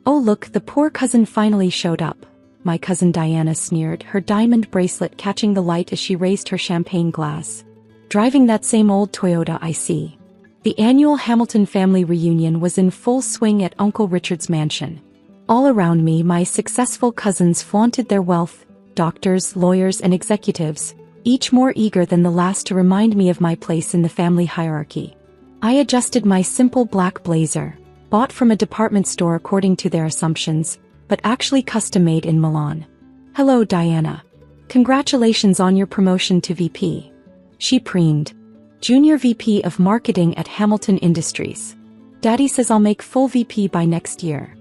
"Oh look, the poor cousin finally showed up," my cousin Diana sneered, her diamond bracelet catching the light as she raised her champagne glass. "Driving that same old Toyota, I see." The annual Hamilton family reunion was in full swing at Uncle Richard's mansion. All around me, my successful cousins flaunted their wealth, doctors, lawyers, and executives, each more eager than the last to remind me of my place in the family hierarchy. I adjusted my simple black blazer, bought from a department store according to their assumptions, but actually custom-made in Milan. "Hello, Diana. Congratulations on your promotion to VP." She preened. "Junior VP of Marketing at Hamilton Industries. Daddy says I'll make full VP by next year."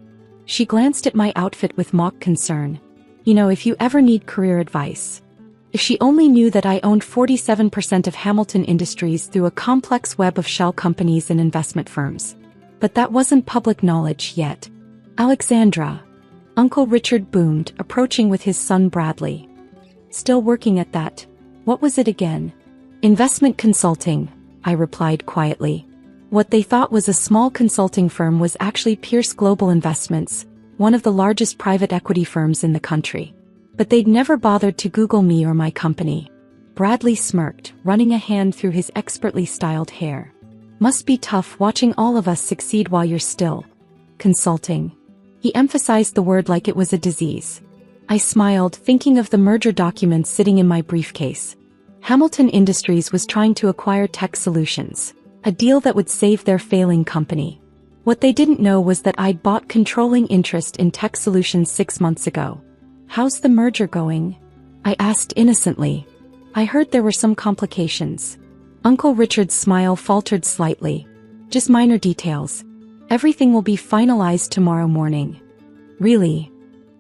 She glanced at my outfit with mock concern. "You know, if you ever need career advice." If she only knew that I owned 47% of Hamilton Industries through a complex web of shell companies and investment firms. But that wasn't public knowledge yet. "Alexandra," Uncle Richard boomed, approaching with his son Bradley. "Still working at that? What was it again?" "Investment consulting," I replied quietly. What they thought was a small consulting firm was actually Pierce Global Investments, one of the largest private equity firms in the country. But they'd never bothered to Google me or my company. Bradley smirked, running a hand through his expertly styled hair. "Must be tough watching all of us succeed while you're still consulting." He emphasized the word like it was a disease. I smiled, thinking of the merger documents sitting in my briefcase. Hamilton Industries was trying to acquire Tech Solutions, a deal that would save their failing company. What they didn't know was that I'd bought controlling interest in Tech Solutions 6 months ago. "How's the merger going?" I asked innocently. "I heard there were some complications." Uncle Richard's smile faltered slightly. "Just minor details. Everything will be finalized tomorrow morning." "Really?"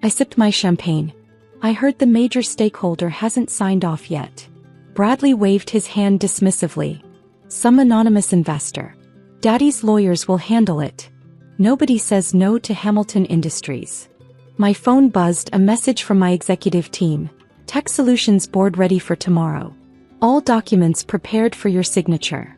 I sipped my champagne. "I heard the major stakeholder hasn't signed off yet." Bradley waved his hand dismissively. "Some anonymous investor. Daddy's lawyers will handle it. Nobody says no to Hamilton Industries." My phone buzzed, a message from my executive team. "Tech Solutions board ready for tomorrow. All documents prepared for your signature."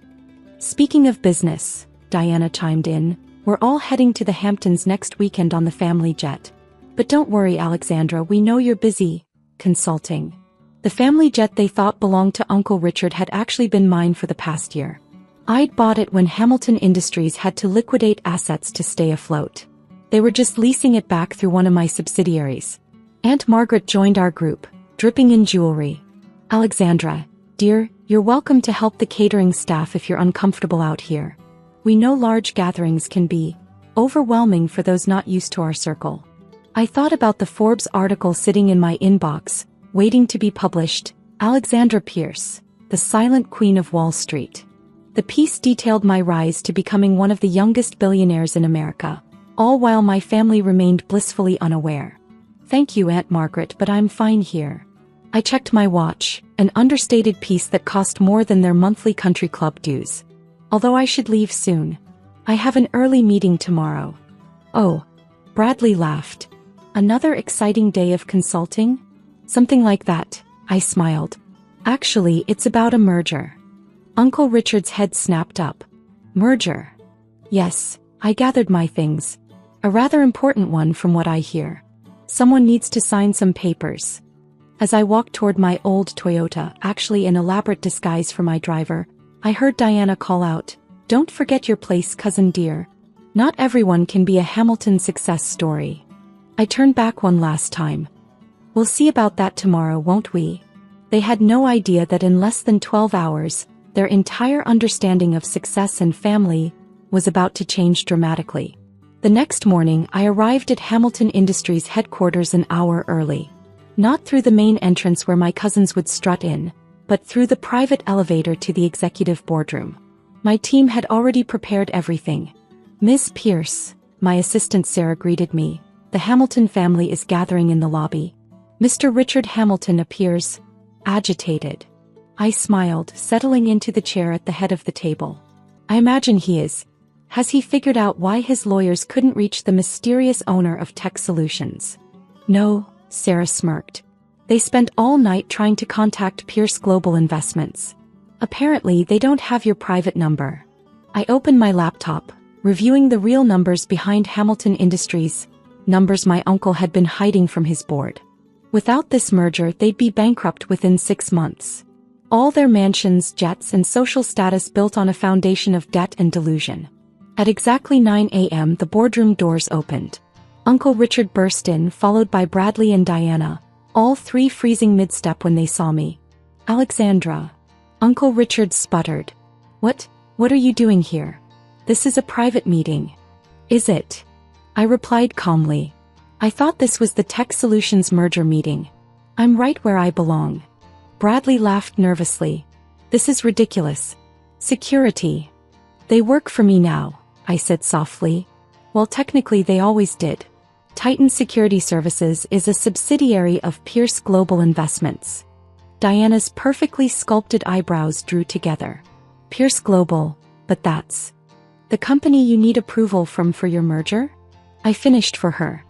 "Speaking of business," Diana chimed in, "we're all heading to the Hamptons next weekend on the family jet. But don't worry, Alexandra, we know you're busy consulting." The family jet they thought belonged to Uncle Richard had actually been mine for the past year. I'd bought it when Hamilton Industries had to liquidate assets to stay afloat. They were just leasing it back through one of my subsidiaries. Aunt Margaret joined our group, dripping in jewelry. "Alexandra, dear, you're welcome to help the catering staff if you're uncomfortable out here. We know large gatherings can be overwhelming for those not used to our circle." I thought about the Forbes article sitting in my inbox, waiting to be published. Alexandra Pierce, the silent queen of Wall Street. The piece detailed my rise to becoming one of the youngest billionaires in America, all while my family remained blissfully unaware. "Thank you, Aunt Margaret, but I'm fine here." I checked my watch, an understated piece that cost more than their monthly country club dues. "Although I should leave soon. I have an early meeting tomorrow." "Oh." Bradley laughed. "Another exciting day of consulting?" "Something like that," I smiled. "Actually, it's about a merger." Uncle Richard's head snapped up. "Merger?" "Yes," I gathered my things. "A rather important one from what I hear. Someone needs to sign some papers." As I walked toward my old Toyota, actually an elaborate disguise for my driver, I heard Diana call out, "Don't forget your place, cousin dear. Not everyone can be a Hamilton success story." I turned back one last time. "We'll see about that tomorrow, won't we?" They had no idea that in less than 12 hours, their entire understanding of success and family was about to change dramatically. The next morning, I arrived at Hamilton Industries headquarters an hour early. Not through the main entrance where my cousins would strut in, but through the private elevator to the executive boardroom. My team had already prepared everything. "Miss Pierce," my assistant Sarah greeted me, "the Hamilton family is gathering in the lobby. Mr. Richard Hamilton appears agitated." I smiled, settling into the chair at the head of the table. "I imagine he is. Has he figured out why his lawyers couldn't reach the mysterious owner of Tech Solutions?" "No," Sarah smirked. "They spent all night trying to contact Pierce Global Investments. Apparently they don't have your private number." I opened my laptop, reviewing the real numbers behind Hamilton Industries. numbers my uncle had been hiding from his board. Without this merger, they'd be bankrupt within 6 months. All their mansions, jets, and social status built on a foundation of debt and delusion. At exactly 9 a.m., the boardroom doors opened. Uncle Richard burst in, followed by Bradley and Diana, all three freezing mid-step when they saw me. "Alexandra." Uncle Richard sputtered. What are you doing here? This is a private meeting." "Is it?" I replied calmly. "I thought this was the Tech Solutions merger meeting. I'm right where I belong." Bradley laughed nervously. "This is ridiculous. Security. They work for me now," I said softly. "Well, technically they always did. Titan Security Services is a subsidiary of Pierce Global Investments." Diana's perfectly sculpted eyebrows drew together. "Pierce Global, but that's the company you need approval from for your merger?" I finished for her.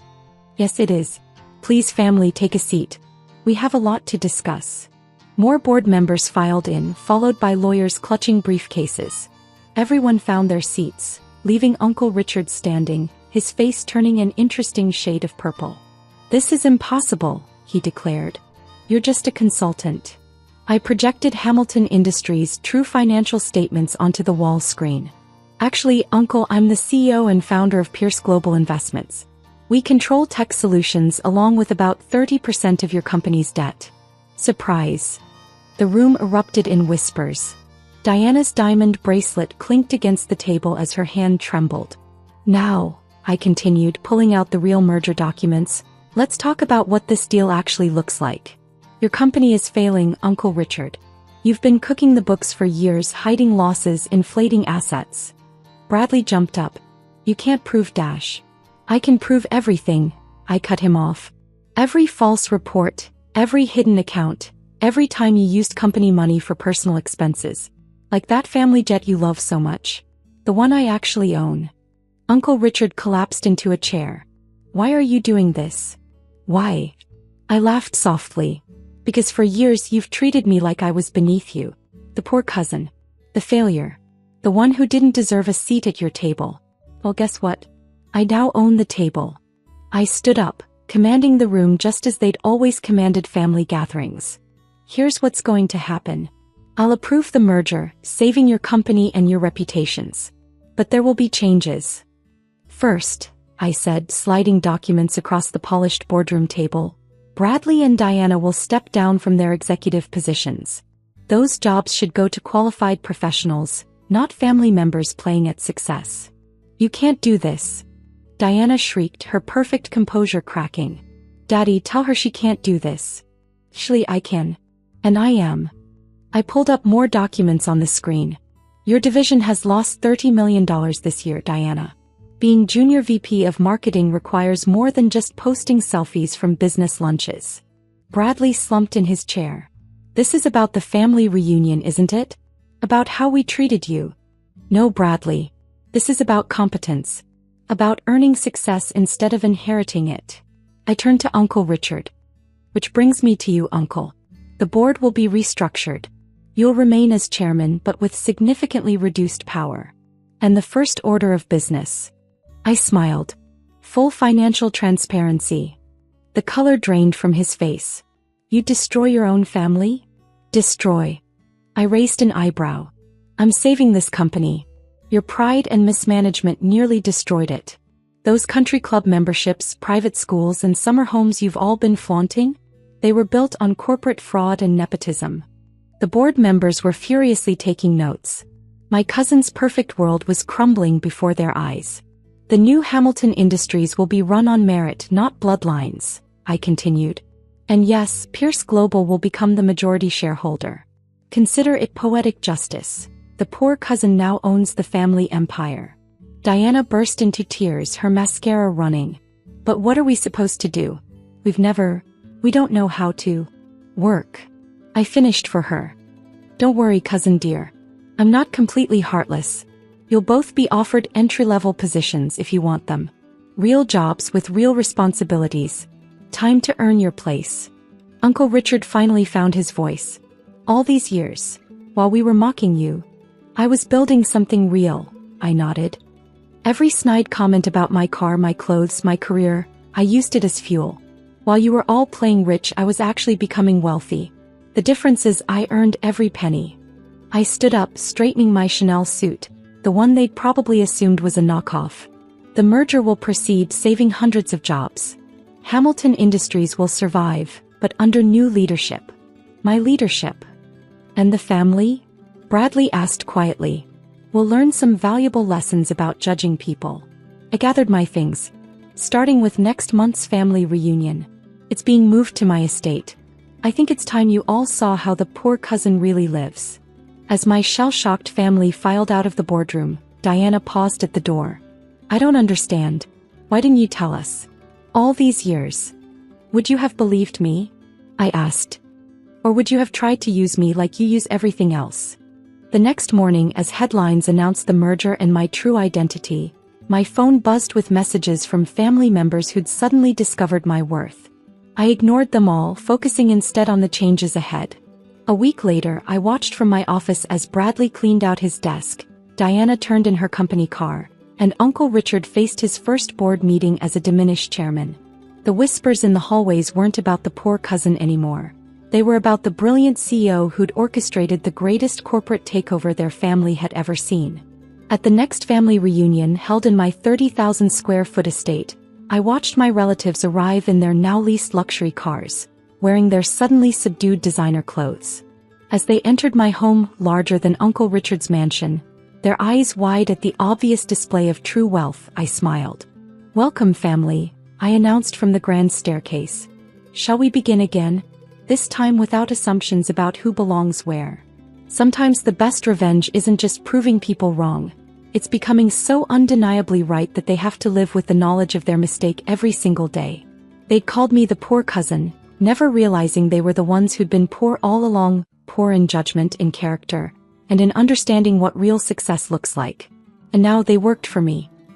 "Yes, it is. Please, family, take a seat. We have a lot to discuss." More board members filed in, followed by lawyers clutching briefcases. Everyone found their seats, leaving Uncle Richard standing, his face turning an interesting shade of purple. "This is impossible," he declared. "You're just a consultant." I projected Hamilton Industries' true financial statements onto the wall screen. "Actually, Uncle, I'm the CEO and founder of Pierce Global Investments. We control Tech Solutions along with about 30% of your company's debt." Surprise. The room erupted in whispers. Diana's diamond bracelet clinked against the table as her hand trembled. "Now," I continued, pulling out the real merger documents, "let's talk about what this deal actually looks like. Your company is failing, Uncle Richard. You've been cooking the books for years, hiding losses, inflating assets." Bradley jumped up. "You can't prove dash." "I can prove everything," I cut him off. "Every false report, every hidden account, every time you used company money for personal expenses. Like that family jet you love so much. The one I actually own." Uncle Richard collapsed into a chair. "Why are you doing this?" "Why?" I laughed softly. "Because for years you've treated me like I was beneath you. The poor cousin. The failure. The one who didn't deserve a seat at your table. Well, guess what? I now own the table." I stood up, commanding the room just as they'd always commanded family gatherings. "Here's what's going to happen. I'll approve the merger, saving your company and your reputations. But there will be changes. First," I said, sliding documents across the polished boardroom table, "Bradley and Diana will step down from their executive positions. Those jobs should go to qualified professionals, not family members playing at success." "You can't do this." Diana shrieked, her perfect composure cracking. "Daddy, tell her she can't do this." "Actually, I can. And I am." I pulled up more documents on the screen. "Your division has lost $30 million this year, Diana. Being junior VP of marketing requires more than just posting selfies from business lunches." Bradley slumped in his chair. "This is about the family reunion, isn't it? About how we treated you." "No, Bradley. This is about competence. About earning success instead of inheriting it." I turned to Uncle Richard. "Which brings me to you, Uncle. The board will be restructured. You'll remain as chairman but with significantly reduced power. And the first order of business." I smiled. "Full financial transparency." The color drained from his face. "You'd destroy your own family?" "Destroy." I raised an eyebrow. "I'm saving this company. Your pride and mismanagement nearly destroyed it. Those country club memberships, private schools, and summer homes you've all been flaunting? They were built on corporate fraud and nepotism." The board members were furiously taking notes. My cousin's perfect world was crumbling before their eyes. "The new Hamilton Industries will be run on merit, not bloodlines," I continued. "And yes, Pierce Global will become the majority shareholder. Consider it poetic justice. The poor cousin now owns the family empire." Diana burst into tears, her mascara running. "But what are we supposed to do? We don't know how to work." I finished for her. "Don't worry, cousin dear. I'm not completely heartless. You'll both be offered entry-level positions if you want them. Real jobs with real responsibilities. Time to earn your place." Uncle Richard finally found his voice. "All these years, while we were mocking you, I was building something real," I nodded. "Every snide comment about my car, my clothes, my career, I used it as fuel. While you were all playing rich, I was actually becoming wealthy. The difference is I earned every penny. I stood up, straightening my Chanel suit, the one they'd probably assumed was a knockoff. The merger will proceed, saving hundreds of jobs. Hamilton Industries will survive, but under new leadership. My leadership. And the family? Bradley asked quietly. We'll learn some valuable lessons about judging people. I gathered my things, starting with next month's family reunion. It's being moved to my estate. I think it's time you all saw how the poor cousin really lives. As my shell-shocked family filed out of the boardroom, Diana paused at the door. I don't understand. Why didn't you tell us? All these years. Would you have believed me? I asked. Or would you have tried to use me like you use everything else? The next morning, as headlines announced the merger and my true identity, my phone buzzed with messages from family members who'd suddenly discovered my worth. I ignored them all, focusing instead on the changes ahead. A week later, I watched from my office as Bradley cleaned out his desk, Diana turned in her company car, and Uncle Richard faced his first board meeting as a diminished chairman. The whispers in the hallways weren't about the poor cousin anymore. They were about the brilliant CEO who'd orchestrated the greatest corporate takeover their family had ever seen. At the next family reunion held in my 30,000 square foot estate, I watched my relatives arrive in their now leased luxury cars, wearing their suddenly subdued designer clothes. As they entered my home, larger than Uncle Richard's mansion, their eyes wide at the obvious display of true wealth, I smiled. Welcome, family, I announced from the grand staircase. Shall we begin again? This time without assumptions about who belongs where. Sometimes the best revenge isn't just proving people wrong. It's becoming so undeniably right that they have to live with the knowledge of their mistake every single day. They'd called me the poor cousin, never realizing they were the ones who'd been poor all along, poor in judgment, in character, and in understanding what real success looks like. And now they worked for me.